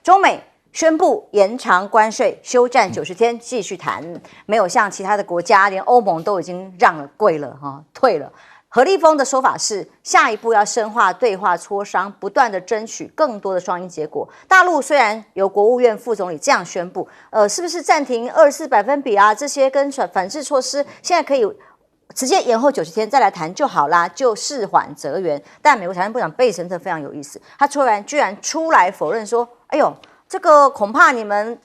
中美宣布延长关税，休战90天，继续谈。没有像其他的国家，连欧盟都已经让了、跪了、退了。何立峰的说法是，下一步要深化对话磋商，不断的争取更多的双赢结果。大陆虽然由国务院副总理这样宣布，是不是暂停24%啊？这些跟反制措施，现在可以直接延后90天再来谈就好啦，就事缓则圆。但美国财政部长贝森特非常有意思，他居然出来否认说，哎呦，这个恐怕你们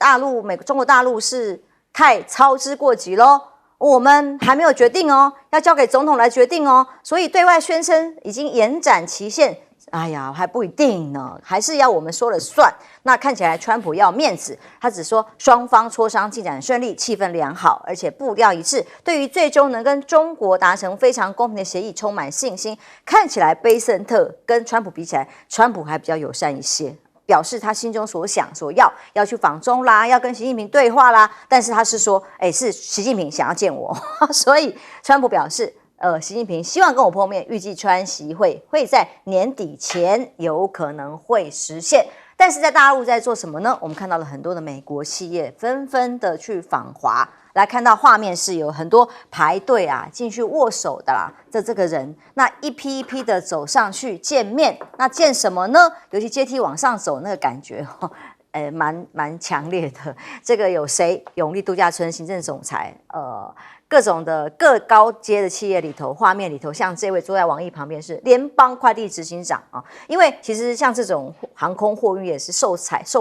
中国大陆是太操之过急咯。我们还没有决定哦，要交给总统来决定哦，所以对外宣称已经延展期限，哎呀，还不一定呢，还是要我们说了算。那看起来川普要面子，他只说双方磋商进展顺利，气氛良好，而且步调一致，对于最终能跟中国达成非常公平的协议充满信心。看起来贝森特跟川普比起来，川普还比较友善一些。表示他心中所想所要去访中啦，要跟习近平对话啦，但是他是说，是习近平想要见我，所以川普表示，习近平希望跟我碰面，预计川习会在年底前有可能会实现。但是在大陆在做什么呢？我们看到了很多的美国企业纷纷的去访华，来看到画面是有很多排队啊进去握手的啦这个人，那一批一批的走上去见面，那见什么呢？尤其阶梯往上走那个感觉蛮强烈的。这个有谁？永利度假村行政总裁，各种的各高阶的企业里头，画面里头，像这位坐在王毅旁边是联邦快递执行长啊。因为其实像这种航空货运也是受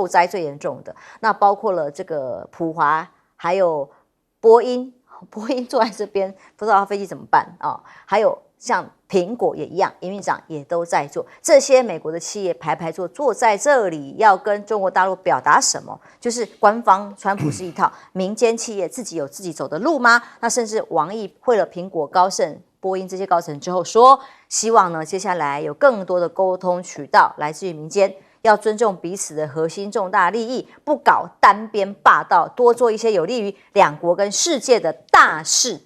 灾最严重的，那包括了这个普华，还有波音坐在这边，不知道飞机怎么办啊？还有像苹果也一样，营运长也都在做。这些美国的企业排坐在这里，要跟中国大陆表达什么？就是官方川普是一套，民间企业自己有自己走的路吗？那甚至王毅会了苹果、高盛、波音这些高层之后说，希望呢接下来有更多的沟通渠道来自于民间。要尊重彼此的核心重大利益，不搞单边霸道，多做一些有利于两国跟世界的大事、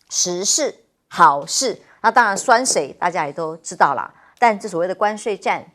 实事、好事。那当然酸谁大家也都知道啦。但这所谓的关税战，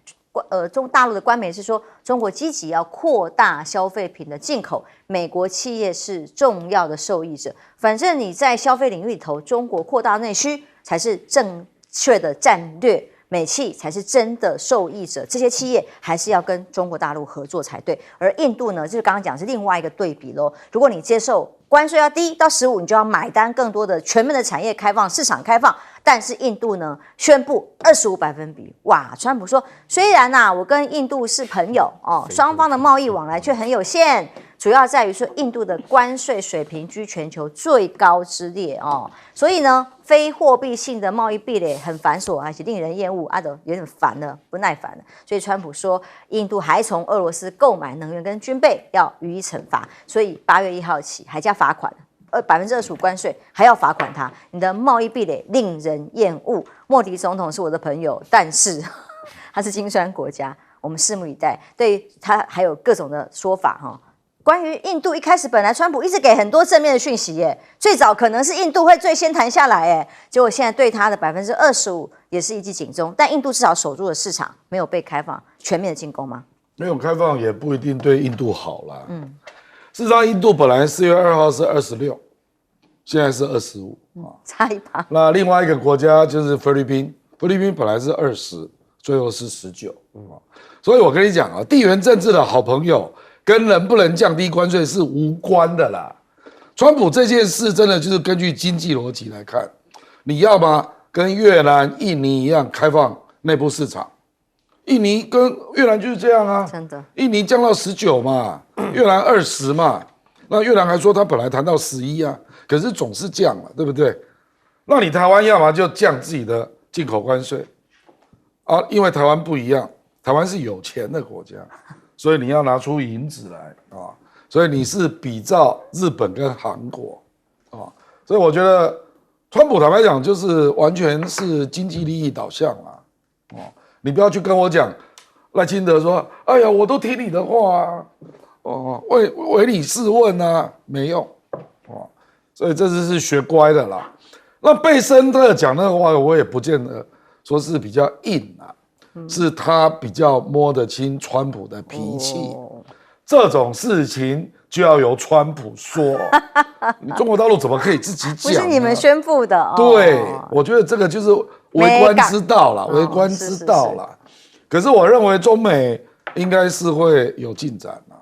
中大陆的官媒是说，中国积极要扩大消费品的进口，美国企业是重要的受益者。反正你在消费领域里头，中国扩大内需才是正确的战略。美企才是真的受益者，这些企业还是要跟中国大陆合作才对。而印度呢，就是刚刚讲是另外一个对比咯。如果你接受关税要低到15，你就要买单更多的全面的产业开放、市场开放。但是印度呢，宣布25%。哇，川普说，虽然我跟印度是朋友哦，双方的贸易往来却很有限。主要在于说，印度的关税水平居全球最高之列哦，所以呢，非货币性的贸易壁垒很繁琐，而且令人厌恶，都有点烦了，不耐烦了。所以川普说，印度还从俄罗斯购买能源跟军备，要予以惩罚。所以8月1号起还加罚款，25%关税还要罚款他，你的贸易壁垒令人厌恶。莫迪总统是我的朋友，但是他是金砖国家，我们拭目以待。对他还有各种的说法哈。关于印度，一开始本来川普一直给很多正面的讯息耶，最早可能是印度会最先谈下来耶，结果现在对他的25%也是一记警钟。但印度至少守住了市场，没有被开放全面的进攻吗？没有开放也不一定对印度好啦。事实上，印度本来4月2号是26，现在是25，差一趴。那另外一个国家就是菲律宾，菲律宾本来是20，最后是19。所以我跟你讲啊，地缘政治的好朋友跟能不能降低关税是无关的啦。川普这件事真的就是根据经济逻辑来看，你要么跟越南、印尼一样开放内部市场，印尼跟越南就是这样啊，真的，印尼降到19嘛，越南20嘛，那越南还说他本来谈到11啊，可是总是降了，对不对？那你台湾要么就降自己的进口关税啊，因为台湾不一样，台湾是有钱的国家。所以你要拿出银子来啊，所以你是比照日本跟韩国啊，所以我觉得川普坦白讲就是完全是经济利益导向啊，你不要去跟我讲赖清德说，哎呀，我都听你的话啊，唯你是问啊，没用所以这次是学乖的啦。那贝森特讲那个话，我也不见得说是比较硬啊。是他比较摸得清川普的脾气，这种事情就要由川普说，你中国大陆怎么可以自己讲？不是你们宣布的。哦、对，我觉得这个就是为官之道啦，为官之道啦。可是我认为中美应该是会有进展啦，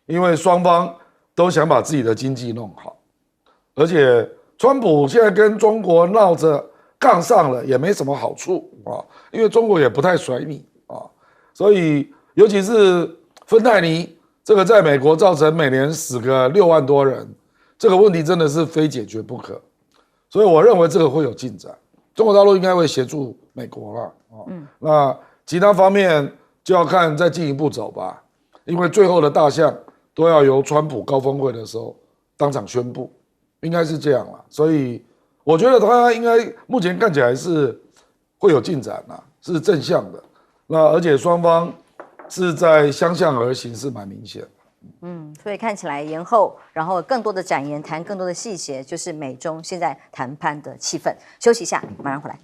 因为双方都想把自己的经济弄好，而且川普现在跟中国闹着杠上了也没什么好处啊，因为中国也不太甩你啊，所以尤其是芬太尼这个在美国造成每年死个6万多人，这个问题真的是非解决不可，所以我认为这个会有进展，中国大陆应该会协助美国了啊，那其他方面就要看再进一步走吧，因为最后的大象都要由川普高峰会的时候当场宣布，应该是这样啦，所以我觉得他应该目前看起来是会有进展啦，是正向的。那而且双方是在相向而行，是蛮明显的。所以看起来延后，然后更多的展言，谈更多的细节，就是美中现在谈判的气氛。休息一下，马上回来。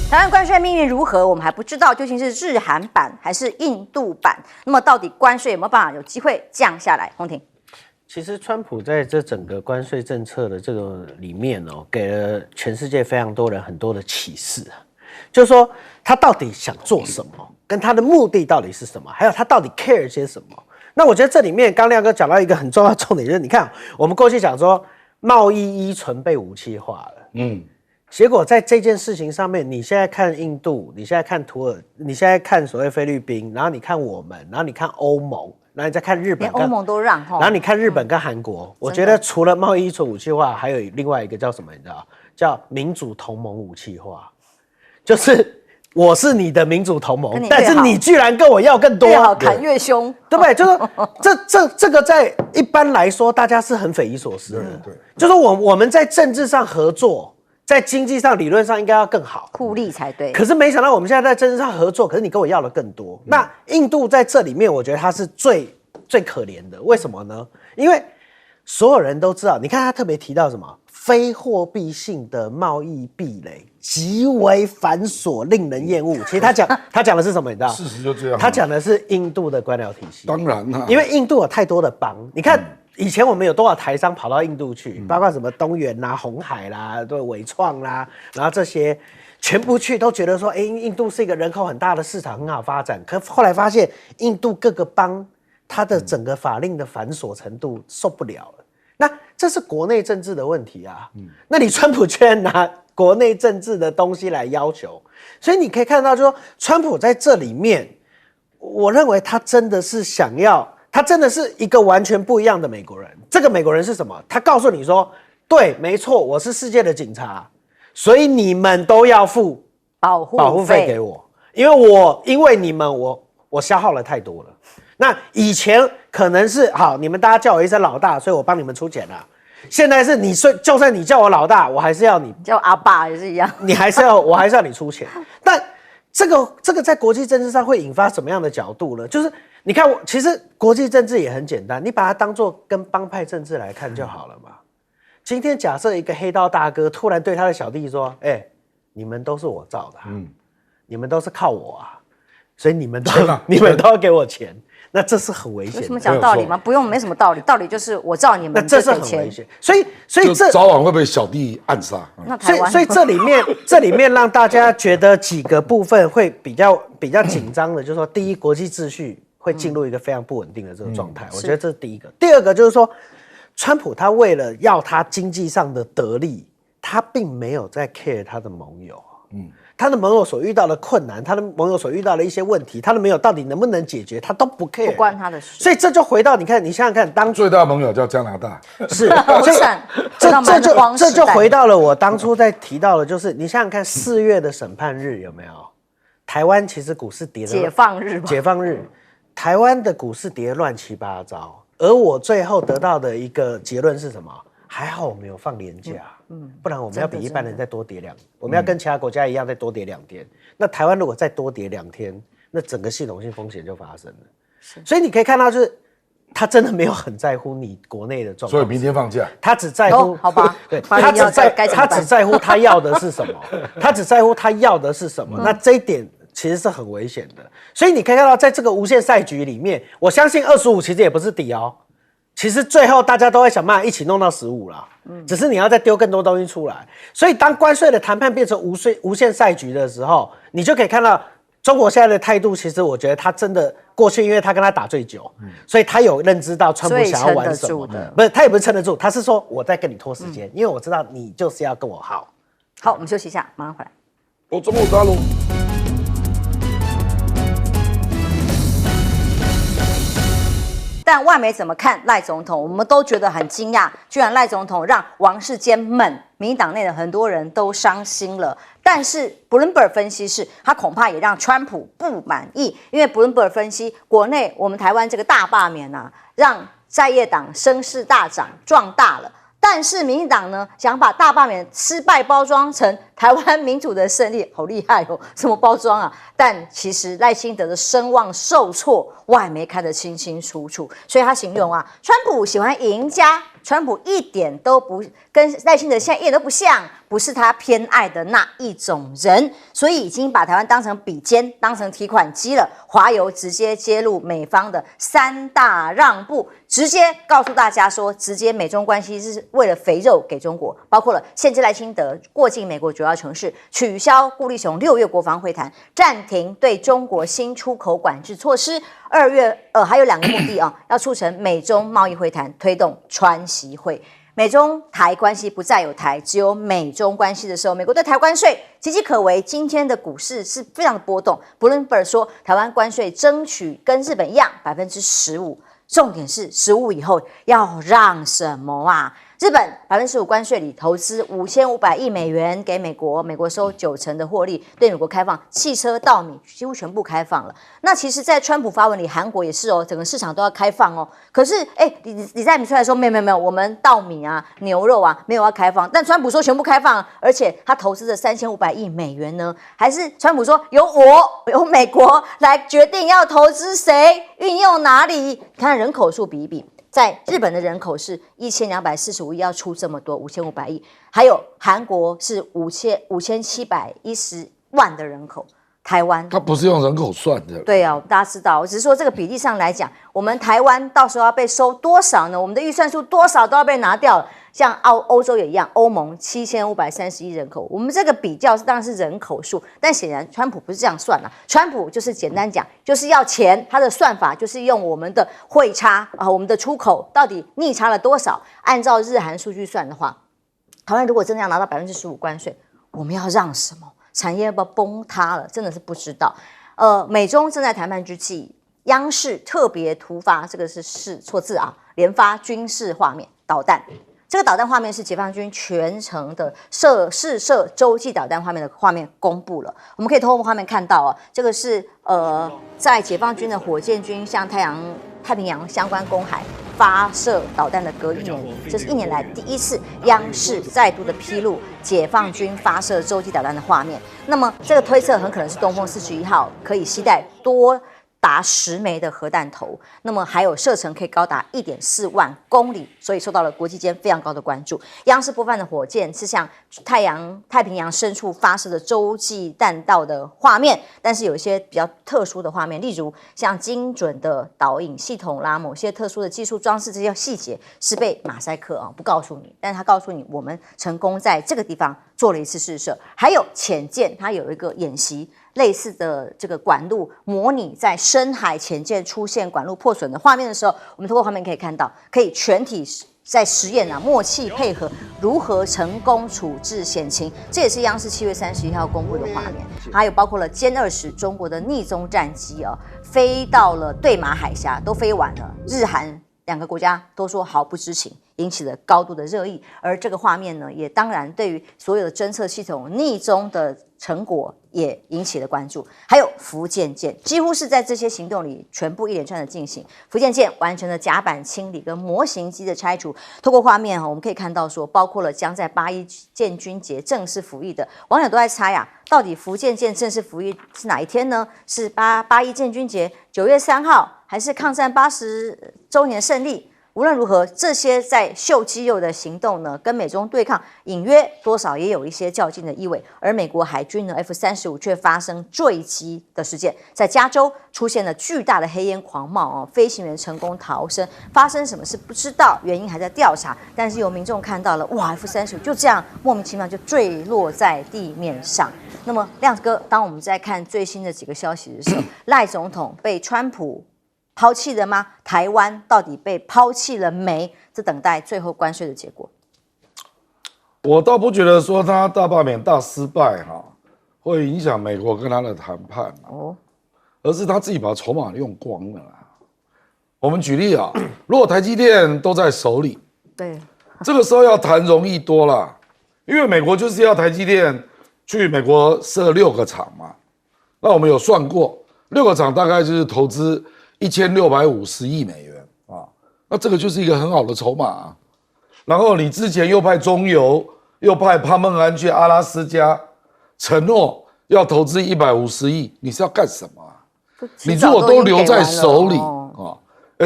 台湾关税命运如何？我们还不知道，究竟是日韩版还是印度版？那么到底关税有没有办法有机会降下来？洪庭，其实川普在这整个关税政策的这个里面给了全世界非常多人很多的启示，就是说他到底想做什么，跟他的目的到底是什么，还有他到底 care 些什么。那我觉得这里面刚亮哥讲到一个很重要的重点，就是你看我们过去讲说贸易依存被武器化了，结果在这件事情上面，你现在看印度，你现在看你现在看所谓菲律宾，然后你看我们，然后你看欧盟，然后你再看日本，连欧盟都让，然后你看日本跟韩国，我觉得除了贸易依存武器化，还有另外一个叫什么？你知道？叫民主同盟武器化，就是我是你的民主同盟，但是你居然跟我要更多，越好砍越凶，对不对？就是这个在一般来说，大家是很匪夷所思的。对，就是我们在政治上合作。在经济上、理论上应该要更好，互利才对。可是没想到我们现在在政治上合作，可是你跟我要的更多。那印度在这里面，我觉得他是最可怜的。为什么呢？因为所有人都知道，你看他特别提到什么？非货币性的贸易壁垒极为繁琐，令人厌恶。其实他讲的是什么？你知道？事实就这样。他讲的是印度的官僚体系。当然啦，因为印度有太多的邦，你看。以前我们有多少台商跑到印度去，包括什么东元啦、鸿海啦、对伟创啦，然后这些全部去都觉得说，印度是一个人口很大的市场，很好发展。可后来发现，印度各个邦它的整个法令的繁琐程度受不了了。那这是国内政治的问题啊。那你川普居然拿国内政治的东西来要求，所以你可以看到，就是说川普在这里面，我认为他真的是想要。他真的是一个完全不一样的美国人。这个美国人是什么？他告诉你说，对，没错，我是世界的警察，所以你们都要付保护费给我，因为你们我消耗了太多了。那以前可能是好，你们大家叫我一声老大，所以我帮你们出钱了。现在是就算你叫我老大，我还是要你叫阿爸也是一样，我还是要你出钱。但这个在国际政治上会引发什么样的角度呢？就是你看，其实国际政治也很简单，你把它当作跟帮派政治来看就好了嘛。今天假设一个黑道大哥突然对他的小弟说：“你们都是我造的，你们都是靠我啊，所以你们都要给我钱。”那这是很危险的。有什么讲道理吗？不用，没什么道理，道理就是我照你们，那这是很危险。所以这早晚会被小弟暗杀。那台湾，所以这里面让大家觉得几个部分会比较紧张的，就是说，第一，国际秩序会进入一个非常不稳定的这个状态，我觉得这是第一个。第二个就是说，川普他为了要他经济上的得利，他并没有在 care 他的盟友，他的盟友所遇到的困难，他的盟友所遇到的一些问题，他的盟友到底能不能解决，他都不 care， 不关他的事。所以这就回到你看，你想想看，当最大盟友叫加拿大，是，这就回到了我当初在提到的，就是你想想看，4月的审判日有没有？台湾其实股市跌了，解放日，台湾的股市跌乱七八糟，而我最后得到的一个结论是什么？还好我们有放连假，不然我们要比一般人再多跌我们要跟其他国家一样再多跌2天。那台湾如果再多跌2天，那整个系统性风险就发生了。所以你可以看到，就是他真的没有很在乎你国内的状况，所以明天放假。他只在乎，好吧？对，他只在乎他要的是什么，他只在乎他要的是什么。那这一点其实是很危险的。所以你可以看到，在这个无限赛局里面，我相信25其实也不是底哦。其实最后大家都会想办法一起弄到15啦，只是你要再丢更多东西出来。所以当关税的谈判变成无限赛局的时候，你就可以看到中国现在的态度。其实我觉得他真的过去，因为他跟他打最久，所以他有认知到川普想要玩什么。不是，他也不是撑得住，他是说我在跟你拖时间，因为我知道你就是要跟我耗。好，我们休息一下，马上回来。中国大陆。但外媒怎么看赖总统，我们都觉得很惊讶，居然赖总统让王世坚们民进党内的很多人都伤心了。但是 Bloomberg 分析是，他恐怕也让川普不满意，因为 Bloomberg 分析，国内我们台湾这个大罢免啊，让在野党声势大涨，壮大了。但是民进党呢，想把大罢免失败包装成台湾民主的胜利，好厉害哦！什么包装啊？但其实赖清德的声望受挫，外媒看得清清楚楚。所以他形容啊，川普喜欢赢家，川普一点都不跟赖清德现在一点都不像，不是他偏爱的那一种人。所以已经把台湾当成比肩，当成提款机了。华邮直接揭露美方的3大让步，直接告诉大家说，直接美中关系是为了肥肉给中国，包括了限制赖清德过境美国主要城市，取消顾立雄6月国防会谈，暂停对中国新出口管制措施。2月还有2个目的啊，要促成美中贸易会谈，推动川习会。美中台关系不再有台，只有美中关系的时候，美国对台关税岌岌可危。今天的股市是非常的波动。Bloomberg 说，台湾关税争取跟日本一样15%，重点是15%以后要让什么啊？日本15%关税里投资5500亿美元给美国，美国收90%的获利，对美国开放汽车、稻米几乎全部开放了。那其实，在川普发文里，韩国也是哦，整个市场都要开放哦。可是，李在明出来说，没有，我们稻米啊、牛肉啊没有要开放，但川普说全部开放，而且他投资的3500亿美元呢，还是川普说由美国来决定要投资谁、运用哪里。看人口数比一比。在日本的人口是1245亿，要出这么多5500亿，还有韩国是5710万的人口，台湾它不是用人口算的。对啊，大家知道，我只是说这个比例上来讲，我们台湾到时候要被收多少呢？我们的预算数多少都要被拿掉了。像欧洲也一样，欧盟7530亿人口，我们这个比较当然是人口数，但显然川普不是这样算啊。川普就是简单讲，就是要钱，他的算法就是用我们的汇差啊，我们的出口到底逆差了多少？按照日韩数据算的话，台湾如果真的要拿到15%关税，我们要让什么？产业要不要崩塌了？真的是不知道。美中正在谈判之际，央视特别突发，这个是错字啊，连发军事画面导弹。这个导弹画面是解放军全程的试射洲际导弹画面的画面公布了，我们可以透过画面看到啊，这个是在解放军的火箭军向太平洋相关公海发射导弹的隔1年，这是1年来第一次央视再度的披露解放军发射洲际导弹的画面。那么这个推测很可能是东风41号可以携带多达10枚的核弹头，那么还有射程可以高达1.4万公里，所以受到了国际间非常高的关注。央视播放的火箭是向太平洋深处发射的洲际弹道的画面，但是有一些比较特殊的画面，例如像精准的导引系统啦，某些特殊的技术装置，这些细节是被马赛克不告诉你，但他告诉你我们成功在这个地方做了一次试射。还有潜舰，它有一个演习。类似的这个管路模拟在深海潜舰出现管路破损的画面的时候，我们通过画面可以看到，可以全体在实验默契配合，如何成功处置险情。这也是央视7月31号公布的画面。还有包括了歼20中国的逆踪战机飞到了对马海峡，都飞完了，日韩2个国家都说毫不知情。引起了高度的热议。而这个画面呢，也当然对于所有的侦测系统逆中的成果也引起了关注。还有福建舰，几乎是在这些行动里全部一连串的进行。福建舰完成了甲板清理跟模型机的拆除。透过画面我们可以看到说，包括了将在8·1建军节正式服役的网友都在猜啊，到底福建舰正式服役是哪一天呢？是8·1建军节9月3号，还是抗战80周年胜利？无论如何，这些在秀肌肉的行动呢，跟美中对抗隐约多少也有一些较劲的意味。而美国海军呢 F-35却发生坠机的事件，在加州出现了巨大的黑烟狂冒飞行员成功逃生。发生什么事不知道，原因还在调查。但是有民众看到了，哇 ，F-35就这样莫名其妙就坠落在地面上。那么亮子哥，当我们在看最新的几个消息的时候，赖总统被川普抛弃了吗？台湾到底被抛弃了没？这等待最后关税的结果。我倒不觉得说他大罢免大失败会影响美国跟他的谈判而是他自己把筹码用光了我们举例如果台积电都在手里，对，这个时候要谈容易多了，因为美国就是要台积电去美国设6个厂嘛。那我们有算过，6个厂大概就是投资1650亿美元那这个就是一个很好的筹码然后你之前又派中油，又派潘孟安去阿拉斯加，承诺要投资150亿，你是要干什么你如果都留在手里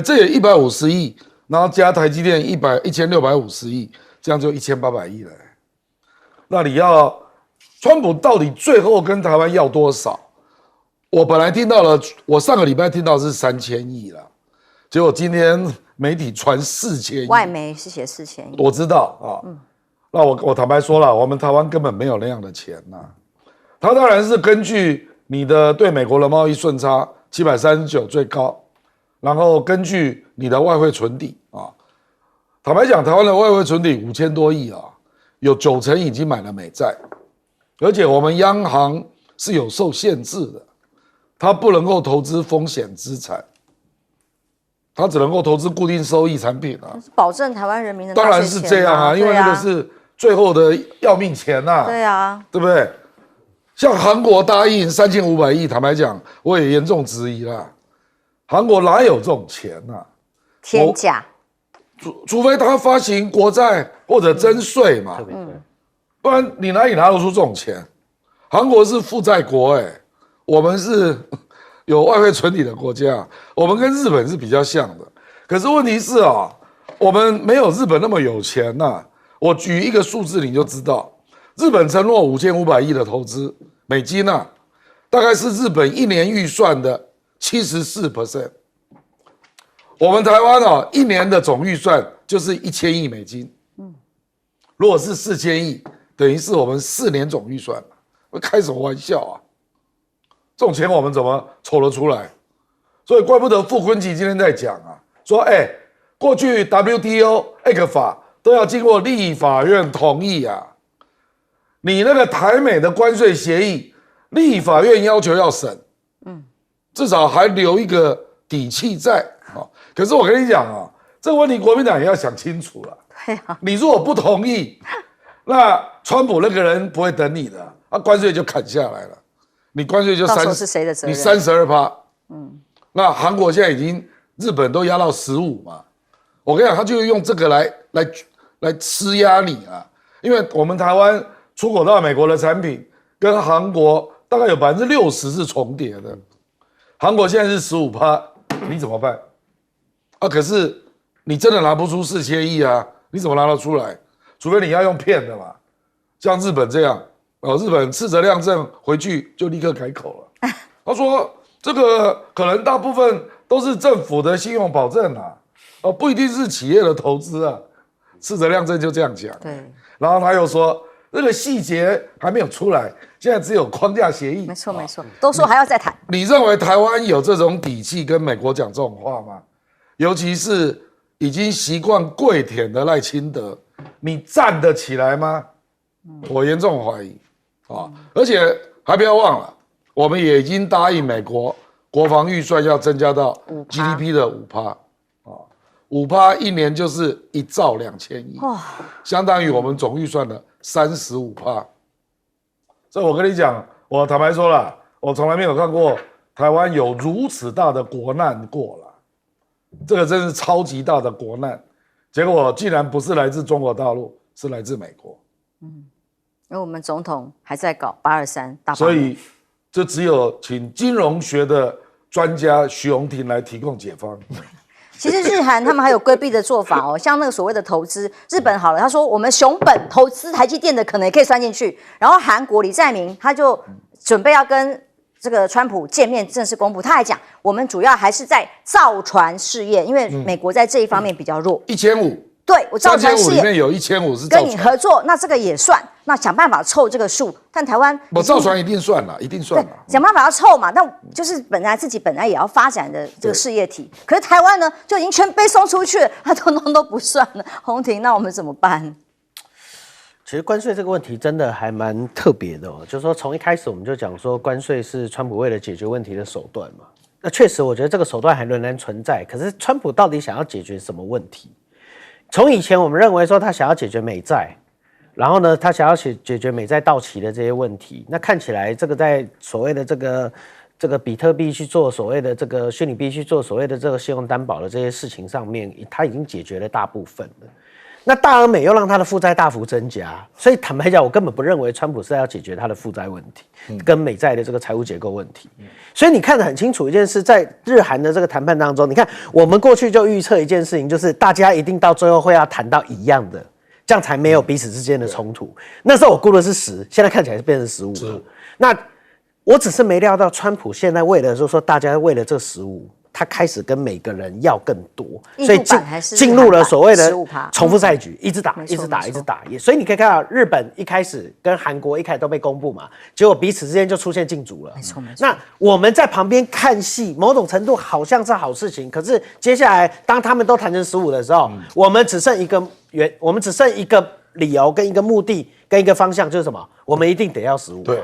这也150亿，然后加台积电1650亿，这样就1800亿了那你要川普到底最后跟台湾要多少？我本来听到了，我上个礼拜听到是3000亿了，结果今天媒体传4000亿，外媒是写4000亿，我知道那我坦白说了，我们台湾根本没有那样的钱他当然是根据你的对美国的贸易顺差739最高，然后根据你的外汇存底坦白讲，台湾的外汇存底5000多亿有90%已经买了美债，而且我们央行是有受限制的，它不能够投资风险资产，它只能够投资固定收益产品保证台湾人民的当然是这样因为那个是最后的要命钱对啊，对不对？像韩国答应3500亿，坦白讲，我也严重质疑啦，韩国哪有这种钱天价。除非他发行国债或者征税嘛，不然你哪里拿得出这种钱？韩国是负债国我们是有外汇存底的国家，我们跟日本是比较像的。可是问题是我们没有日本那么有钱我举一个数字你就知道，日本承诺5500亿的投资美金大概是日本1年预算的74%。我们台湾1年的总预算就是1000亿美金，如果是4000亿，等于是我们4年总预算，开什么玩笑这种钱我们怎么筹得出来？所以怪不得傅昆萁今天在讲说过去 WTO、ECFA 都要经过立法院同意你那个台美的关税协议，立法院要求要审，至少还留一个底气在可是我跟你讲这个问题国民党也要想清楚了。对你如果不同意，那川普那个人不会等你的，关税就砍下来了，你关税就到时候是谁的责任？你32%，那韩国现在已经日本都压到15%嘛，我跟你讲，他就用这个来施压你因为我们台湾出口到美国的产品跟韩国大概有60%是重叠的，韩国现在是15%，你怎么办？可是你真的拿不出4000亿你怎么拿得出来？除非你要用骗的嘛，像日本这样日本斥责亮正回去就立刻改口了，他说这个可能大部分都是政府的信用保证不一定是企业的投资斥责亮正就这样讲，对，然后他又说这个细节还没有出来，现在只有框架协议，没错，都说还要再谈。你认为台湾有这种底气跟美国讲这种话吗？尤其是已经习惯跪舔的赖清德，你站得起来吗？我严重怀疑而且还不要忘了，我们也已经答应美国国防预算要增加到 GDP 的5%， 5%一年就是1兆2000亿，相当于我们总预算的35%。所以我跟你讲，我坦白说了，我从来没有看过台湾有如此大的国难过了，这个真是超级大的国难。结果竟然不是来自中国大陆，是来自美国。因为我们总统还在搞823大罢免，所以这只有请金融学的专家徐荣庭来提供解方。其实日韩他们还有规避的做法哦，像那个所谓的投资，日本好了，他说我们熊本投资台积电的可能也可以算进去，然后韩国李在明他就准备要跟这个川普见面正式公布，他还讲我们主要还是在造船事业，因为美国在这一方面比较弱，1500，对我造船事3500里业面有1500是造跟你合作，那这个也算，那想办法凑这个数。但台湾我造船一定算了，一定算了。想办法要凑嘛，那就是自己本来也要发展的这个事业体，可是台湾呢就已经全被送出去了，它通通都不算了。洪庭，那我们怎么办？其实关税这个问题真的还蛮特别的哦，就是说从一开始我们就讲说关税是川普为了解决问题的手段嘛。那确实，我觉得这个手段还仍然存在。可是川普到底想要解决什么问题？从以前我们认为说他想要解决美债，然后呢，他想要解决美债到期的这些问题。那看起来这个在所谓的这个比特币去做所谓的这个虚拟币去做所谓的这个信用担保的这些事情上面，他已经解决了大部分了。那大而美又让他的负债大幅增加，所以坦白讲，我根本不认为川普是要解决他的负债问题，跟美债的这个财务结构问题。所以你看得很清楚一件事，在日韩的这个谈判当中，你看我们过去就预测一件事情，就是大家一定到最后会要谈到一样的，这样才没有彼此之间的冲突。那时候我估的是10，现在看起来是变成15了。那我只是没料到川普现在为了就是说大家为了这15。他开始跟每个人要更多，所以进入了所谓的重复赛局，一直打，一直打，一直打。所以你可以看到，日本一开始跟韩国一开始都被公布嘛，结果彼此之间就出现竞逐了。没错。那我们在旁边看戏，某种程度好像是好事情，可是接下来当他们都谈成15的时候，我们只剩一个理由跟一个目的跟一个方向，就是什么？我们一定得要15。对。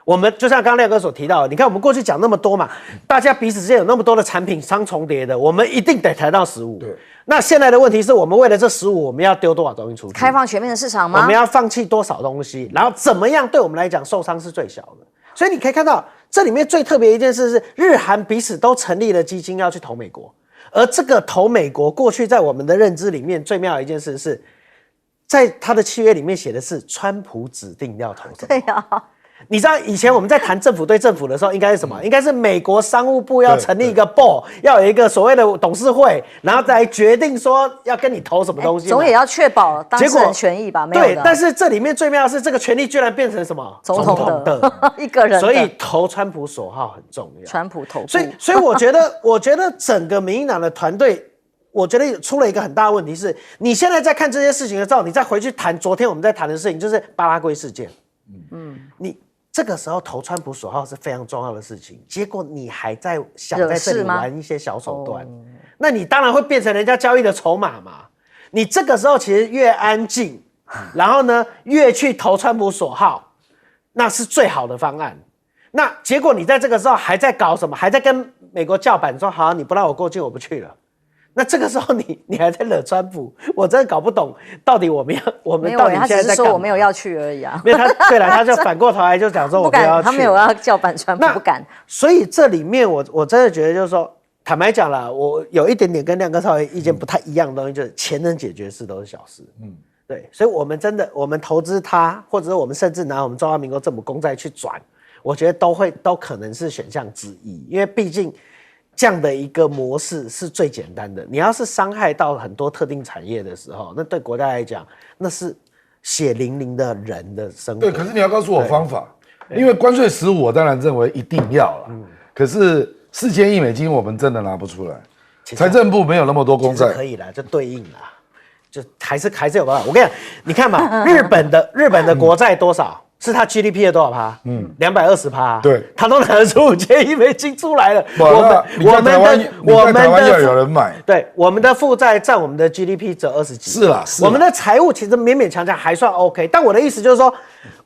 我们就像刚刚亮哥所提到的，你看我们过去讲那么多嘛，大家彼此之间有那么多的产品相重叠的，我们一定得谈到15。对。那现在的问题是我们为了这15，我们要丢多少东西出去？开放全面的市场吗？我们要放弃多少东西？然后怎么样对我们来讲受伤是最小的？所以你可以看到，这里面最特别一件事是，日韩彼此都成立了基金要去投美国，而这个投美国，过去在我们的认知里面最妙的一件事是，在他的契约里面写的是川普指定要投什么？对啊。你知道以前我们在谈政府对政府的时候，应该是什么？应该是美国商务部要成立一个 board， 要有一个所谓的董事会，然后再决定说要跟你投什么东西。总也要确保当事人权益吧？没有的。对，但是这里面最妙的是，这个权利居然变成什么？总统的一个人的。所以投川普所好很重要。川普投。所以我觉得整个民进党的团队。我觉得出了一个很大的问题是，你现在在看这些事情的时候，你再回去谈昨天我们在谈的事情，就是巴拉圭事件。你这个时候投川普所好是非常重要的事情，结果你还在想在这里玩一些小手段，那你当然会变成人家交易的筹码嘛。你这个时候其实越安静，然后呢越去投川普所好，那是最好的方案。那结果你在这个时候还在搞什么？还在跟美国叫板说好，你不让我过境，我不去了。那这个时候你还在惹川普，我真的搞不懂到底我们到底现在在干嘛？他只是说我没有要去而已啊。没有对了，他就反过头来就讲说我不要去，他没有要叫板川普，不敢。所以这里面我真的觉得就是说，坦白讲啦，我有一点点跟亮哥稍微意见不太一样的东西，就是钱能解决事都是小事。对，所以我们真的我们投资它，或者是我们甚至拿我们中华民国政府公债去转，我觉得都可能是选项之一，因为毕竟。这样的一个模式是最简单的。你要是伤害到很多特定产业的时候，那对国家来讲，那是血淋淋的人的生活。对，可是你要告诉我方法，因为关税15，我当然认为一定要了。可是4000亿美金我们真的拿不出来，财政部没有那么多公债。可以啦，就对应啦，就还是有办法。我跟你讲，你看嘛，日本的国债多少？是他 GDP 的多少趴？220%。对，他都拿得出5000亿美金出来了。我们台湾要有人买。对，我们的负债占我们的 GDP 只有20几。是啦，我们的财务其实勉勉强强还算 OK。但我的意思就是说，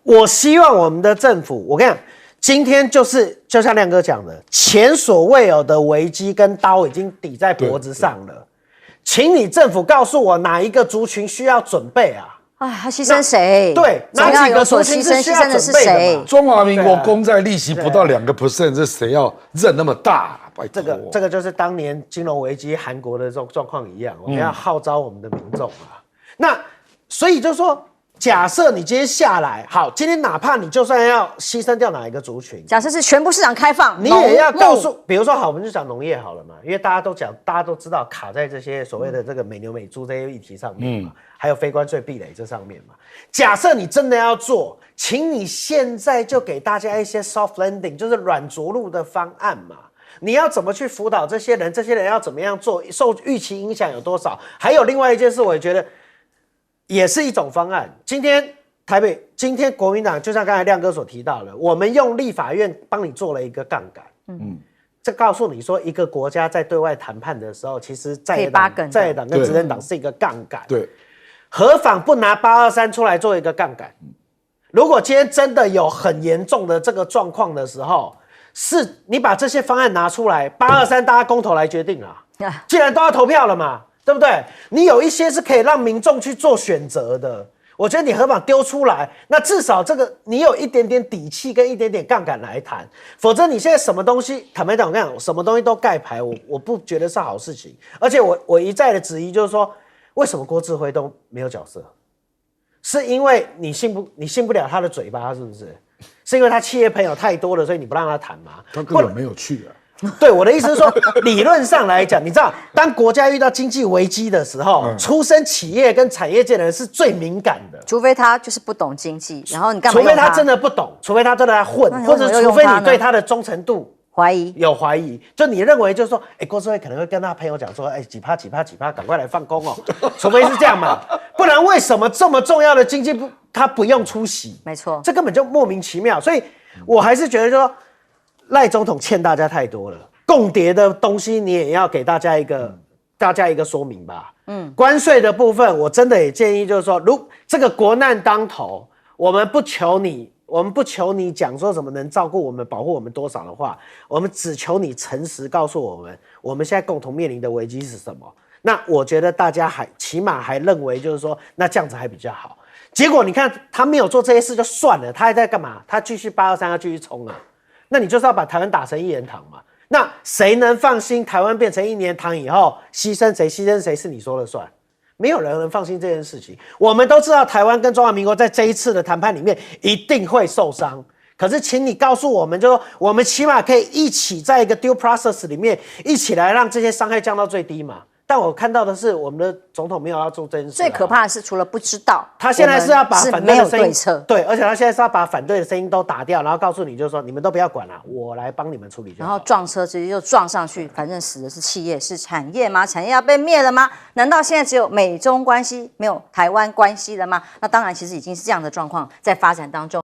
我希望我们的政府，我跟你讲，今天就像亮哥讲的，前所未有的危机跟刀已经抵在脖子上了。请你政府告诉我哪一个族群需要准备啊？哎，他牺牲谁？对，哪哪几个所族群牺牲？牺牲的是是需要准备的谁嘛？？中华民国公债利息不到2%，这谁要认那么大？拜托，这个就是当年金融危机韩国的这种状况一样，我们要号召我们的民众啊。那所以就说，假设你今天下来，好，今天哪怕你就算要牺牲掉哪一个族群，假设是全部市场开放，你也要告诉，比如说好，我们就讲农业好了嘛，因为大家都知道卡在这些所谓的这个美牛美猪这些议题上面嘛，还有非关税壁垒这上面嘛。假设你真的要做，请你现在就给大家一些 soft landing， 就是软着陆的方案嘛。你要怎么去辅导这些人？这些人要怎么样做？受预期影响有多少？还有另外一件事，我也觉得也是一种方案。今天国民党就像刚才亮哥所提到的，我们用立法院帮你做了一个杠杆。这告诉你说，一个国家在对外谈判的时候，其实在野党跟执政党是一个杠杆。对，何妨不拿823出来做一个杠杆？如果今天真的有很严重的这个状况的时候，是你把这些方案拿出来，823大家公投来决定啊。既然都要投票了嘛，对不对？你有一些是可以让民众去做选择的。我觉得你何妨丢出来，那至少这个你有一点点底气跟一点点杠杆来谈，否则你现在什么东西，坦白讲，我跟你讲，什么东西都盖牌，我不觉得是好事情。而且我一再的质疑就是说，为什么郭志辉都没有角色？是因为你信不了他的嘴巴，是不是？是因为他企业朋友太多了，所以你不让他谈吗？他根本没有去啊。对，我的意思是说，理论上来讲，你知道，当国家遇到经济危机的时候，出身企业跟产业界的人是最敏感的。除非他就是不懂经济，然后你干嘛？除非他真的不懂，除非他真的在混，或者除非你对他的忠诚度怀疑，就你认为就是说，郭志辉可能会跟他朋友讲说，几趴，赶快来放工哦，除非是这样嘛，不然为什么这么重要的经济部他不用出席？没错，这根本就莫名其妙。所以我还是觉得说，赖总统欠大家太多了，共谍的东西你也要给大家一个说明吧。关税的部分，我真的也建议就是说，如这个国难当头，我们不求你讲说什么能照顾我们、保护我们多少的话，我们只求你诚实告诉我们，我们现在共同面临的危机是什么。那我觉得大家起码还认为就是说，那这样子还比较好。结果你看他没有做这些事就算了，他还在干嘛？他继续823要继续冲啊。那你就是要把台湾打成一言堂嘛？那谁能放心台湾变成一言堂以后，牺牲谁是你说了算？没有人能放心这件事情。我们都知道台湾跟中华民国在这一次的谈判里面一定会受伤，可是请你告诉我们，就说我们起码可以一起在一个 due process 里面一起来让这些伤害降到最低嘛。但我看到的是，我们的总统没有要做这件事。最可怕的是，除了不知道，他现在是要把反对的声音，对，而且他现在是要把反对的声音都打掉，然后告诉你，就是说你们都不要管了，我来帮你们处理就好。然后撞车直接就撞上去，反正死的是企业，是产业吗？产业要被灭了吗？难道现在只有美中关系，没有台湾关系了吗？那当然，其实已经是这样的状况在发展当中。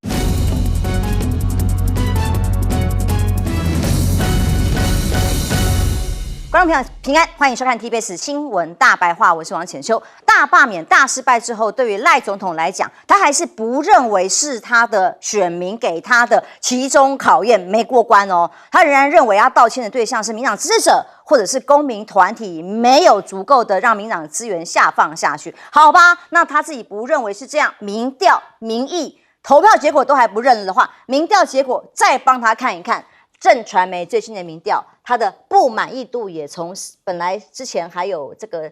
观众朋友平安，欢迎收看 TBS 新闻大白话，我是王浅秋。大罢免大失败之后，对于赖总统来讲，他还是不认为是他的选民给他的期中考验没过关哦，他仍然认为要道歉的对象是民党支持者或者是公民团体，没有足够的让民党资源下放下去，好吧？那他自己不认为是这样，民调、民意、投票结果都还不认了的话，民调结果再帮他看一看。正传媒最新的民调，他的不满意度也从本来之前还有这个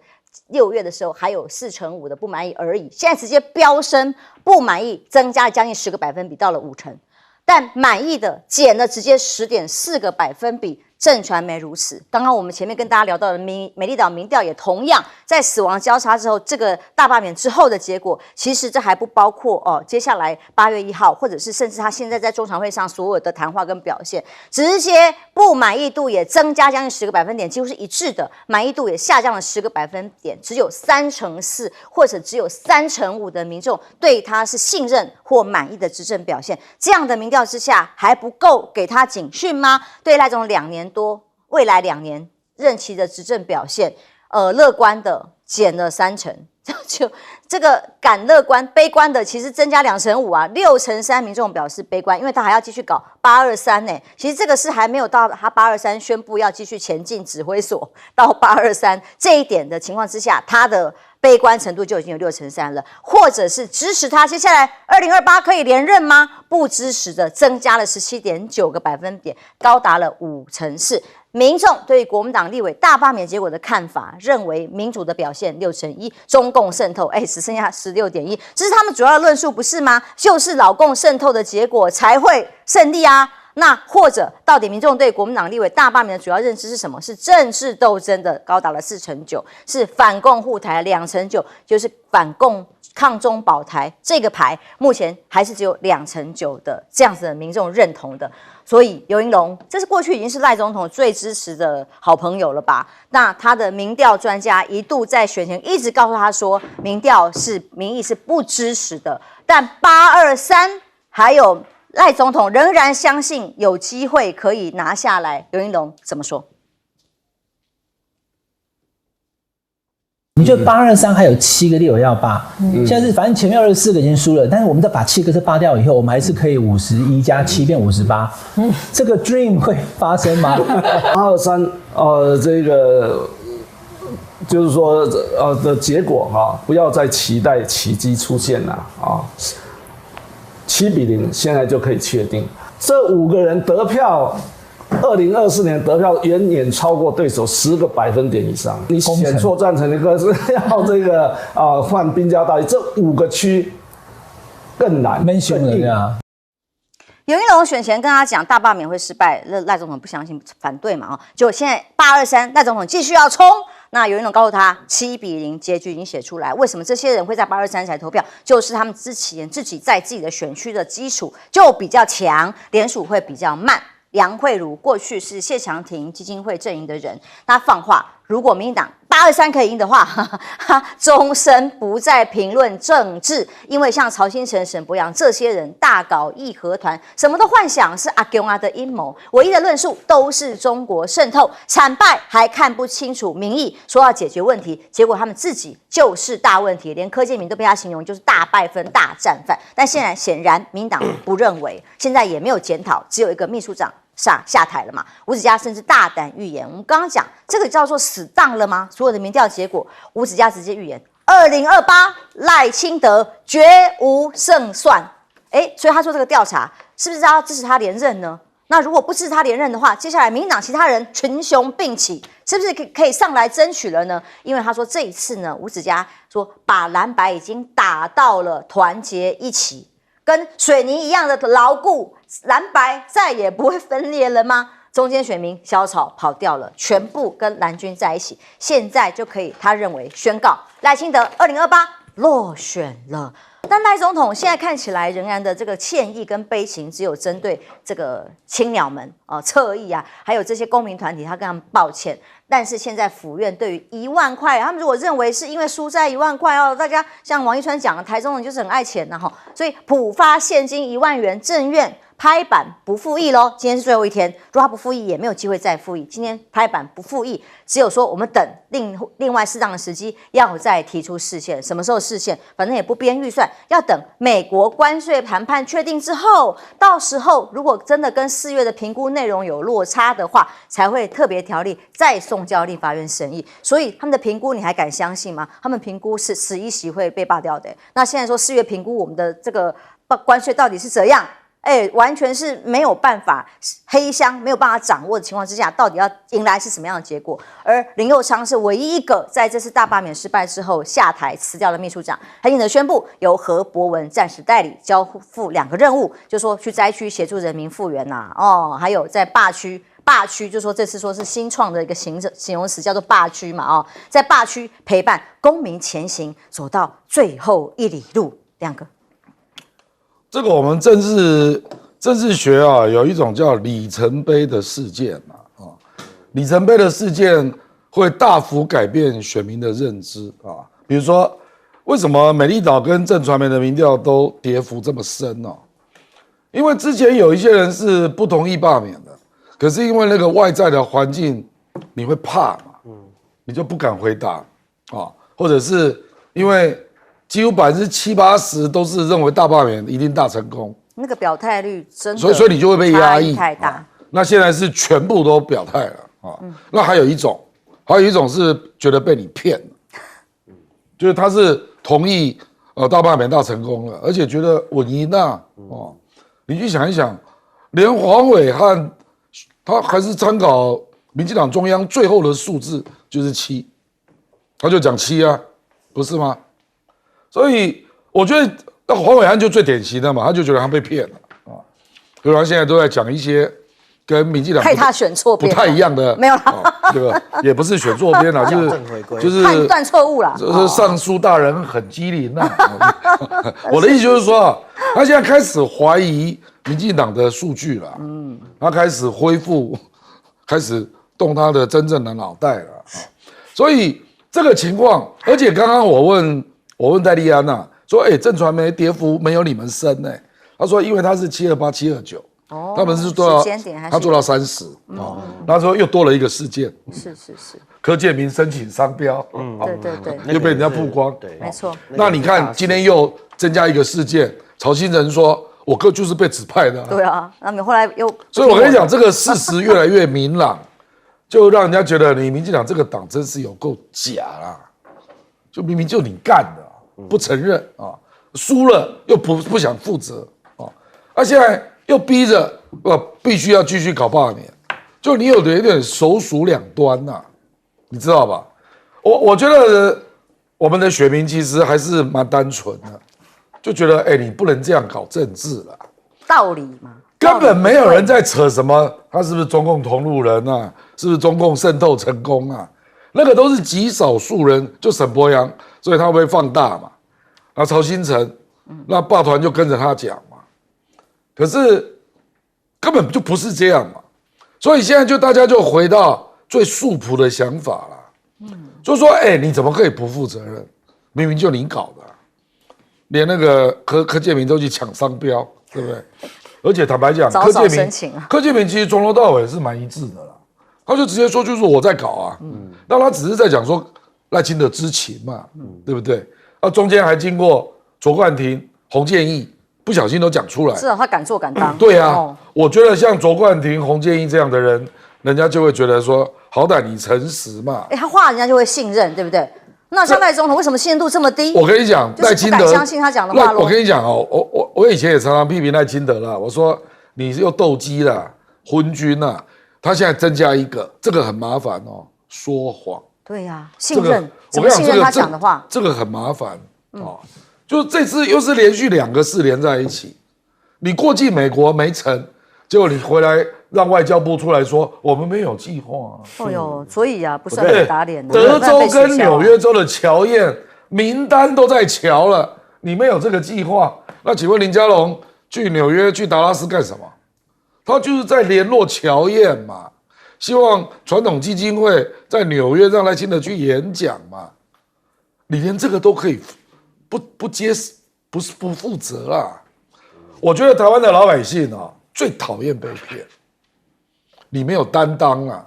6月的时候还有4.5%的不满意而已，现在直接飙升，不满意增加了将近10个百分比，到了5%，但满意的减了直接10.4个百分比。正传媒如此，刚刚我们前面跟大家聊到的美丽岛民调也同样，在死亡交叉之后，这个大罢免之后的结果，其实这还不包括接下来8月1号，或者是甚至他现在在中常会上所有的谈话跟表现，直接不满意度也增加将近10个百分点，几乎是一致的，满意度也下降了10个百分点，只有3%或者只有3.5%的民众对他是信任或满意的执政表现，这样的民调之下还不够给他警讯吗？对赖总2年多，未来2年任期的执政表现，乐观的减了3%，就这个敢乐观，悲观的其实增加2%啊，6%民众表示悲观，因为他还要继续搞823呢。其实这个是还没有到他823宣布要继续前进指挥所到823这一点的情况之下，他的悲观程度就已经有6%了，或者是支持他接下来2028可以连任吗？不支持的增加了17.9个百分点，高达了4%。民众对于国民党立委大罢免结果的看法，认为民主的表现6%，中共渗透只剩下16.1%，这是他们主要的论述，不是吗？就是老共渗透的结果才会胜利啊。那或者到底民众对国民党立委大罢免的主要认知是什么？是政治斗争的，高达了4%9%，是反共护台2%9%，就是反共抗中保台这个牌，目前还是只有2%9%的这样子的民众认同的。所以游盈隆，这是过去已经是赖总统最支持的好朋友了吧？那他的民调专家一度在选前一直告诉他说，民意是不支持的。但823还有赖总统仍然相信有机会可以拿下来。游盈隆怎么说？你就823还有7个立委要罢，现在是反正前面24个已经输了，但是我们再把7个是罢掉以后，我们还是可以51加7变58。这个 dream 会发生吗？823这个就是说的结果不要再期待奇迹出现了7-0现在就可以确定，这5个人得票。2024年得票远远超过对手10个百分点以上。你选错赞成的歌是要这个换兵交道义，这5个区更难。闷凶了对啊。游盈隆选前跟他讲大罢免会失败，赖总统不相信反对嘛结果现在823赖总统继续要冲。那游盈隆告诉他7-0结局已经写出来，为什么这些人会在823才投票？就是他们之前自己在自己的选区的基础就比较强，联署会比较慢。杨惠如过去是谢长廷基金会阵营的人，他放话，如果民进党823可以赢的话，终身不再评论政治，因为像曹新成、沈伯洋这些人大搞义和团，什么都幻想是阿公的阴谋，唯一的论述都是中国渗透，惨败还看不清楚民意，说要解决问题，结果他们自己就是大问题，连柯建铭都被他形容就是大败分、大战犯。但现在显然民党不认为，现在也没有检讨，只有一个秘书长下台了嘛？吴子嘉甚至大胆预言，我们刚刚讲这个叫做死当了吗？所有的民调结果，吴子嘉直接预言2028赖清德绝无胜算。所以他做这个调查，是不是要支持他连任呢？那如果不支持他连任的话，接下来民进党其他人群雄并起，是不是可以上来争取了呢？因为他说这一次呢，吴子嘉说把蓝白已经打到了团结一起。跟水泥一样的牢固，蓝白再也不会分裂了吗？中间选民小草跑掉了，全部跟蓝军在一起，现在就可以，他认为宣告赖清德2028落选了。但赖总统现在看起来仍然的这个歉意跟悲情，只有针对这个青鸟们侧翼啊，还有这些公民团体，他跟他们抱歉。但是现在府院对于1万块，他们如果认为是因为输在1万块大家像王一川讲的，台中人就是很爱钱所以普发现金1万元，政院拍板不复议咯。今天是最后一天，如果他不复议，也没有机会再复议。今天拍板不复议，只有说我们等另外适当的时机要再提出释宪，什么时候释宪？反正也不编预算，要等美国关税谈判确定之后，到时候如果真的跟4月的评估内容有落差的话，才会特别条例再送交立法院审议。所以他们的评估你还敢相信吗？他们评估是11席会被罢掉的。那现在说4月评估我们的这个关税到底是怎样？完全是没有办法黑箱没有办法掌握的情况之下，到底要迎来是什么样的结果？而林右昌是唯一一个在这次大罢免失败之后下台辞掉的秘书长，他因此宣布由何博文暂时代理，交付2个任务，就说去灾区协助人民复原还有在罢区就说这次说是新创的一个形容词叫做罢区嘛在罢区陪伴公民前行，走到最后1里路。2个。这个我们政治学有一种叫里程碑的事件里程碑的事件会大幅改变选民的认知比如说，为什么美丽岛跟震传媒的民调都跌幅这么深因为之前有一些人是不同意罢免的，可是因为那个外在的环境，你会怕嘛，你就不敢回答或者是因为几乎70%-80%都是认为大罢免一定大成功，那个表态率真的，所以你就会被压抑太大。那现在是全部都表态了啊。那还有一种是觉得被你骗了，就是他是同意大罢免大成功了，而且觉得稳赢啊。哦，你去想一想，连黄伟汉他还是参考民进党中央最后的数字就是7，他就讲7啊，不是吗？所以我觉得那黄伟汉就最典型的嘛，他就觉得他被骗了啊，所以他现在都在讲一些跟民进党害他选错边不太一样的，没有啦，这个也不是选错边啦，就是判断错误啦。就是上书大人很机灵呐。我的意思就是说啊，他现在开始怀疑民进党的数据了，他开始恢复，开始动他的真正的脑袋了。所以这个情况，而且刚刚我问戴利安呐，说正传媒跌幅没有你们深呢。他说因为他是728、729。他们是做到，他做到30哦，然后说又多了一个事件，是，柯建铭申请商标，对，又被人家曝光，对，没错。那你看今天又增加一个事件，曹新成说我哥就是被指派的，对啊，那你后来又，所以我跟你讲，这个事实越来越明朗，就让人家觉得你民进党这个党真是有够假啦，就明明就你干的，不承认啊，输了又不想负责啊，现在。又逼着必须要继续搞罢免，就你有点手鼠两端呐，你知道吧？我觉得我们的选民其实还是蛮单纯的，就觉得你不能这样搞政治了，道理嘛，根本没有人在扯什么他是不是中共同路人啊，是不是中共渗透成功啊，那个都是极少数人，就沈伯洋，所以他会放大嘛，然后曹新成，那罢团就跟着他讲嘛。可是根本就不是这样嘛，所以现在就大家就回到最素朴的想法了，就说你怎么可以不负责任？明明就你搞的，连那个柯建铭都去抢商标，对不对？而且坦白讲，柯建铭其实从头到尾是蛮一致的啦，他就直接说就是我在搞啊，那他只是在讲说赖清德知情嘛，对不对？中间还经过卓冠廷、洪建义。不小心都讲出来，是啊，他敢做敢当。对啊，我觉得像卓冠廷、洪建义这样的人，人家就会觉得说，好歹你诚实嘛。他话人家就会信任，对不对？那像赖总统为什么信任度这么低？我跟你讲，赖清德不敢相信他讲的话。我跟你讲哦，我以前也常常批评赖清德啦，我说你又斗鸡啦、昏君啦，他现在增加一个，这个很麻烦哦，说谎。对呀，信任怎么信任他讲的话？这个很麻烦哦。就这次又是连续2个事连在一起，你过境美国没成，结果你回来让外交部出来说我们没有计划。哦呦，所以不算被打脸。德州跟纽约州的侨宴名单都在侨了，你没有这个计划，那请问林佳龙去纽约去达拉斯干什么？他就是在联络侨宴嘛，希望传统基金会在纽约让赖清德去演讲嘛，你连这个都可以。不负责啦！我觉得台湾的老百姓最讨厌被骗，你没有担当啊！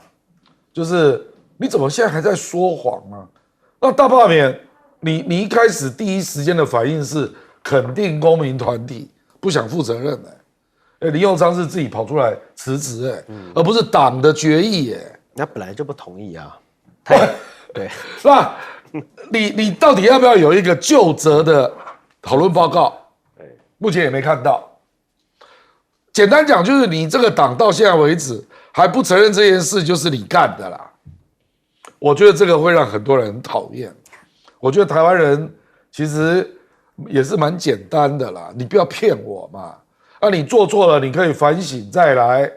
就是你怎么现在还在说谎啊？那大罢免，你一开始第一时间的反应是肯定公民团体不想负责任林右昌是自己跑出来辞职而不是党的决议那本来就不同意啊。对，那。你到底要不要有一个究责的讨论报告？目前也没看到。简单讲，就是你这个党到现在为止还不承认这件事就是你干的啦。我觉得这个会让很多人很讨厌。我觉得台湾人其实也是蛮简单的啦，你不要骗我嘛。你做错了，你可以反省再来。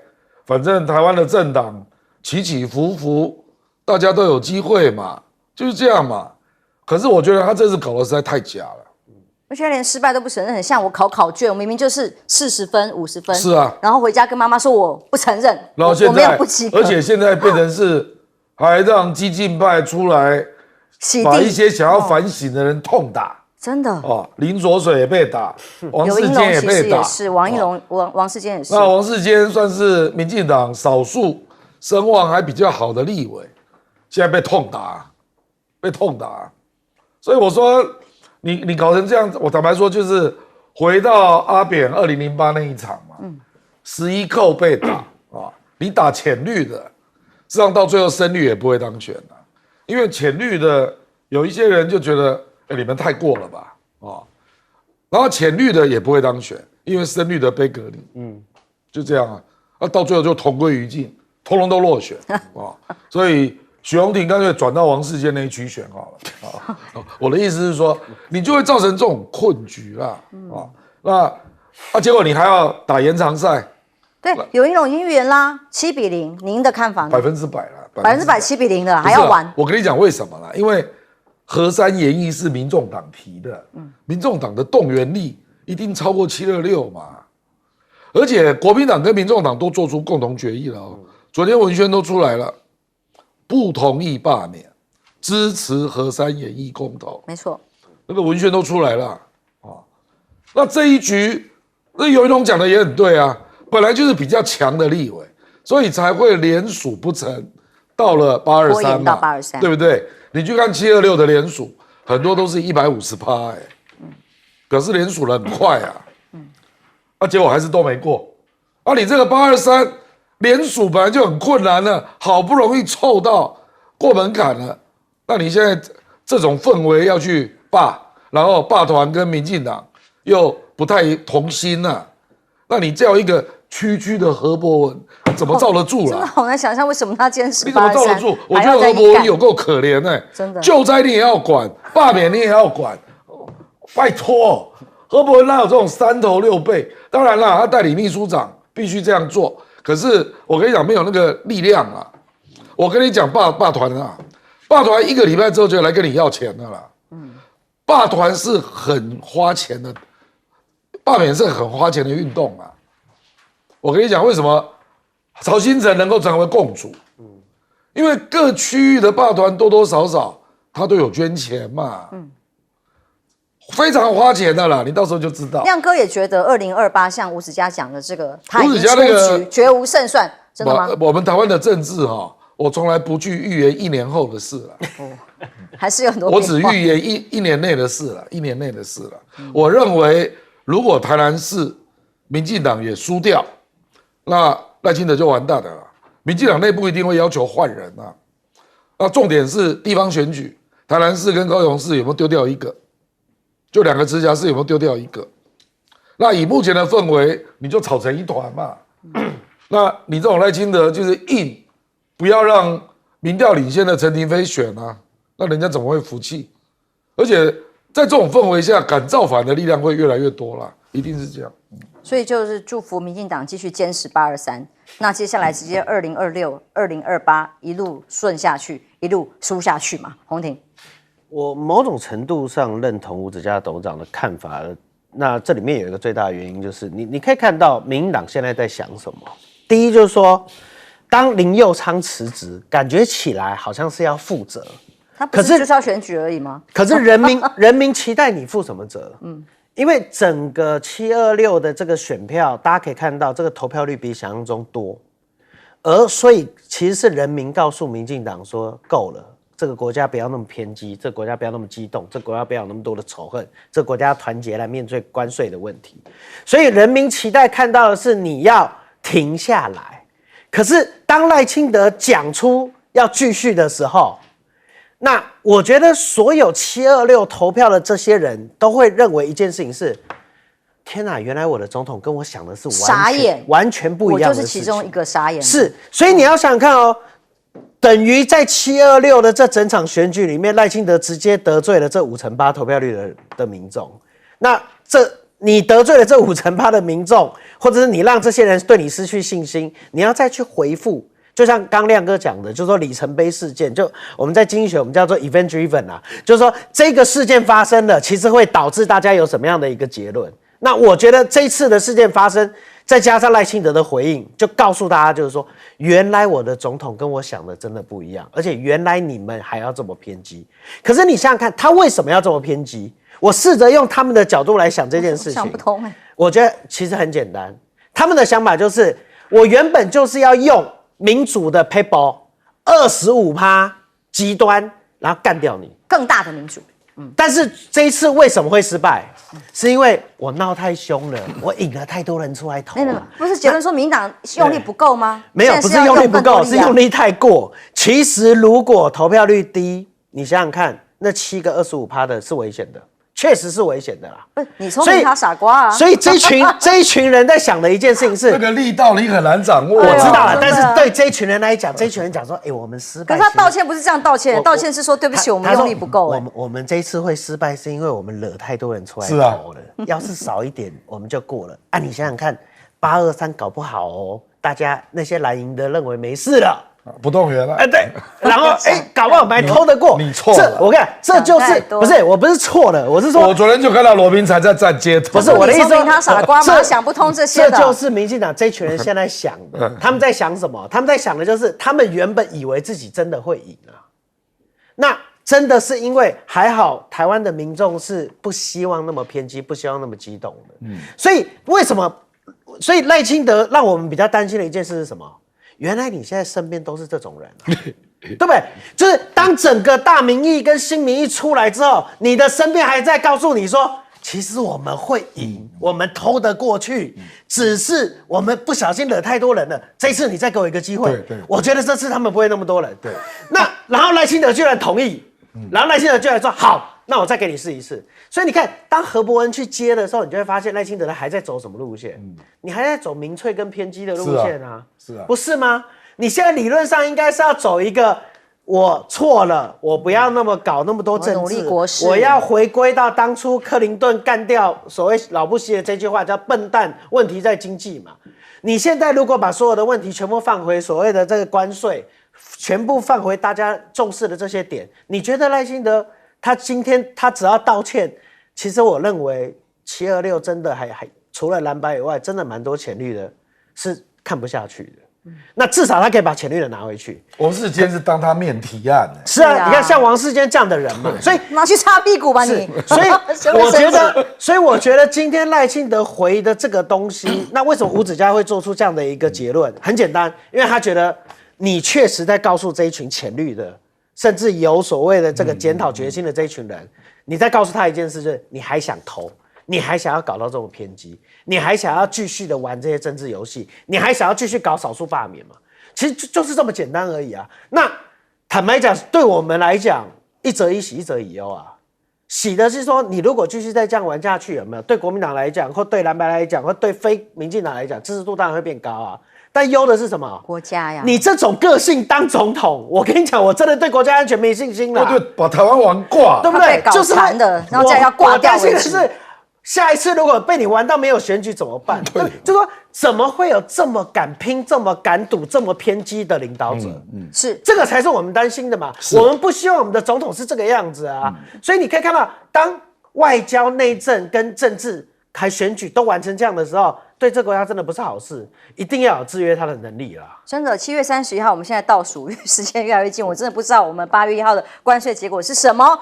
反正台湾的政党起起伏伏，大家都有机会嘛。就是这样嘛，可是我觉得他这次搞的实在太假了，而且他连失败都不承认，很像我考卷，我明明就是40分、50分，是啊，然后回家跟妈妈说我不承认，然后现在我没有不及格，而且现在变成是还让激进派出来把一些想要反省的人痛打，真的林左水也被打，王世坚也被打，是王一龙、王世坚也是。那王世坚算是民进党少数声望还比较好的立委，现在被痛打。所以我说你搞成这样子，我坦白说，就是回到阿扁2008那一场嘛，11扣被打啊，你打浅绿的，实际上到最后深绿也不会当选的，因为浅绿的有一些人就觉得，你们太过了吧，然后浅绿的也不会当选，因为深绿的被隔离，就这样啊，到最后就同归于尽，通通都落选啊，所以许荣廷干脆转到王世坚那一区选好了啊。我的意思是说，你就会造成这种困局啦结果你还要打延长赛，对，有一种已经预言啦，7-0，您的看法呢100%了，100%7-0的还要玩。我跟你讲为什么啦？因为河山研议是民众党提的，民众党的动员力一定超过726嘛，而且国民党跟民众党都做出共同决议了昨天文宣都出来了，不同意罢免，支持河山研议公投，没错，那个文宣都出来了那这一局，那游一龙讲的也很对啊，本来就是比较强的立委，所以才会连署不成，到了823嘛，到823，对不对？你去看726的连署，很多都是150%表示连署的很快结果还是都没过你这个823连署本来就很困难了，好不容易凑到过门槛了，那你现在这种氛围要去罢，然后罢团跟民进党又不太同心那你叫一个区区的何博文怎么罩得住真的好难想象为什么他坚持823，你怎么罩得住？我觉得何博文有够可怜真的，救灾你也要管，罢免你也要管，拜托，何博文哪有这种3头6臂？当然啦，他代理秘书长必须这样做，可是我跟你讲，没有那个力量我跟你讲，罢团罢团1个礼拜之后就来跟你要钱的啦。罢团是很花钱的，罢免是很花钱的运动我跟你讲，为什么曹新成能够成为共主？因为各区域的罢团多多少少他都有捐钱嘛。非常花钱的啦，你到时候就知道。亮哥也觉得2028像吴子嘉讲的这个，他已经出吴子嘉那个局，绝无胜算，真的吗？我们台湾的政治我从来不去预言1年后的事了，还是有很多我变化。只预言一年内的事了，1年内的事了。我认为，如果台南市民进党也输掉，那赖清德就完蛋了。民进党内部一定会要求换人那重点是地方选举，台南市跟高雄市有没有丢掉一个？就2个直辖市有没有丢掉一个？那以目前的氛围，你就吵成一团嘛。那你这种赖清德就是硬不要让民调领先的陈亭妃选那人家怎么会服气？而且在这种氛围下，敢造反的力量会越来越多啦，一定是这样。所以就是祝福民进党继续坚持823，那接下来直接2026、2028一路顺下去，一路输下去嘛。洪庭，我某种程度上认同吴子嘉董事长的看法，那这里面有一个最大的原因就是你可以看到民进党现在在想什么。第一就是说，当林右昌辞职，感觉起来好像是要负责，他不是就是要选举而已吗？可是人民期待你负什么责？因为整个726的这个选票，大家可以看到这个投票率比想象中多，所以其实是人民告诉民进党说够了。这个国家不要那么偏激，这个国家不要那么激动，这个国家不要有那么多的仇恨，这个国家要团结来面对关税的问题。所以人民期待看到的是你要停下来。可是当赖清德讲出要继续的时候，那我觉得所有726投票的这些人都会认为一件事情是：天哪，原来我的总统跟我想的是完全不一样的事情。我就是其中一个傻眼。是，所以你要想想看等于在726的这整场选举里面，赖清德直接得罪了这8%投票率的民众。那你得罪了这8%的民众，或者是你让这些人对你失去信心，你要再去回复。就像刚亮哥讲的，就是说里程碑事件，就我们在经济学我们叫做 event driven 就是说这个事件发生了，其实会导致大家有什么样的一个结论。那我觉得这一次的事件发生，再加上赖清德的回应，就告诉大家，就是说，原来我的总统跟我想的真的不一样，而且原来你们还要这么偏激。可是你想想看，他为什么要这么偏激？我试着用他们的角度来想这件事情，想不通我觉得其实很简单，他们的想法就是，我原本就是要用民主的 people 25%极端，然后干掉你，更大的民主。但是这一次为什么会失败？是因为我闹太凶了，我引了太多人出来投没有，不是结论说民进党用力不够吗？没有，不是用力不够，是用力太过。其实如果投票率低，你想想看，那7个25%的是危险的。确实是危险的啦。你聪明他傻瓜啊！所以这一群人在想的一件事情是，这个力道你很难掌握。我知道了，但是对这一群人来讲，这一群人讲说，我们失败。可是他道歉不是这样道歉，道歉是说对不起，我们用力不够。我们这一次会失败，是因为我们惹太多人出来投了。要是少一点，我们就过了。你想想看，823搞不好哦，大家那些蓝营的认为没事了。不动员了，对，然后搞不好我们还偷得过，你错了。我看这就是不是我不是错了，我是说，我昨天就看到罗宾才在站街头，不是我的意思，他傻瓜吗？想不通这些的，这就是民进党这群人现在想的，他们在想什么？他们在想的就是他们原本以为自己真的会赢啊，那真的是因为还好台湾的民众是不希望那么偏激，不希望那么激动的，所以为什么？所以赖清德让我们比较担心的一件事是什么？原来你现在身边都是这种人、对不对？就是当整个大民意跟新民意出来之后，你的身边还在告诉你说，其实我们会赢，我们偷得过去，只是我们不小心惹太多人了。这次你再给我一个机会，我觉得这次他们不会那么多人。对，那然后赖清德居然同意，然后赖清德居然说好，那我再给你试一次。所以你看，当何伯文去接的时候，你就会发现赖清德他还在走什么路线？你还在走民粹跟偏激的路线啊？是啊，不是吗？你现在理论上应该是要走一个，我错了，我不要那么搞那么多政治，我要回归到当初克林顿干掉所谓老布希的这句话，叫笨蛋，问题在经济嘛。你现在如果把所有的问题全部放回所谓的这个关税，全部放回大家重视的这些点，你觉得赖清德他今天他只要道歉，其实我认为726真的还除了蓝白以外，真的蛮多浅绿的是看不下去的。那至少他可以把浅绿的拿回去。王世坚是当他面提案的，是啊，你看像王世坚这样的人嘛，所以拿去擦屁股吧你。所以我觉得今天赖清德回的这个东西，那为什么吴子嘉会做出这样的一个结论？很简单，因为他觉得你确实在告诉这一群浅绿的，甚至有所谓的这个检讨决心的这一群人，你在告诉他一件事，就是你还想投。你还想要搞到这种偏激，你还想要继续的玩这些政治游戏，你还想要继续搞少数罢免吗？其实就是这么简单而已啊。那坦白讲，对我们来讲，一则以喜，一则以忧啊。喜的是说，你如果继续再这样玩下去，有没有？对国民党来讲，或对蓝白来讲，或对非民进党来讲，支持度当然会变高啊。但忧的是什么？国家呀！你这种个性当总统，我跟你讲，我真的对国家安全没信心了。对，把台湾玩挂，对不对？搞残的，然后这样要挂掉为止。下一次如果被你玩到没有选举怎么办？就说怎么会有这么敢拼、这么敢赌、这么偏激的领导者？是这个才是我们担心的嘛。我们不希望我们的总统是这个样子啊。所以你可以看到，当外交、内政跟政治还选举都完成这样的时候，对这个国家真的不是好事。一定要有制约他的能力啦。真的，7月31号，我们现在倒数时间越来越近，我真的不知道我们8月1号的关税结果是什么。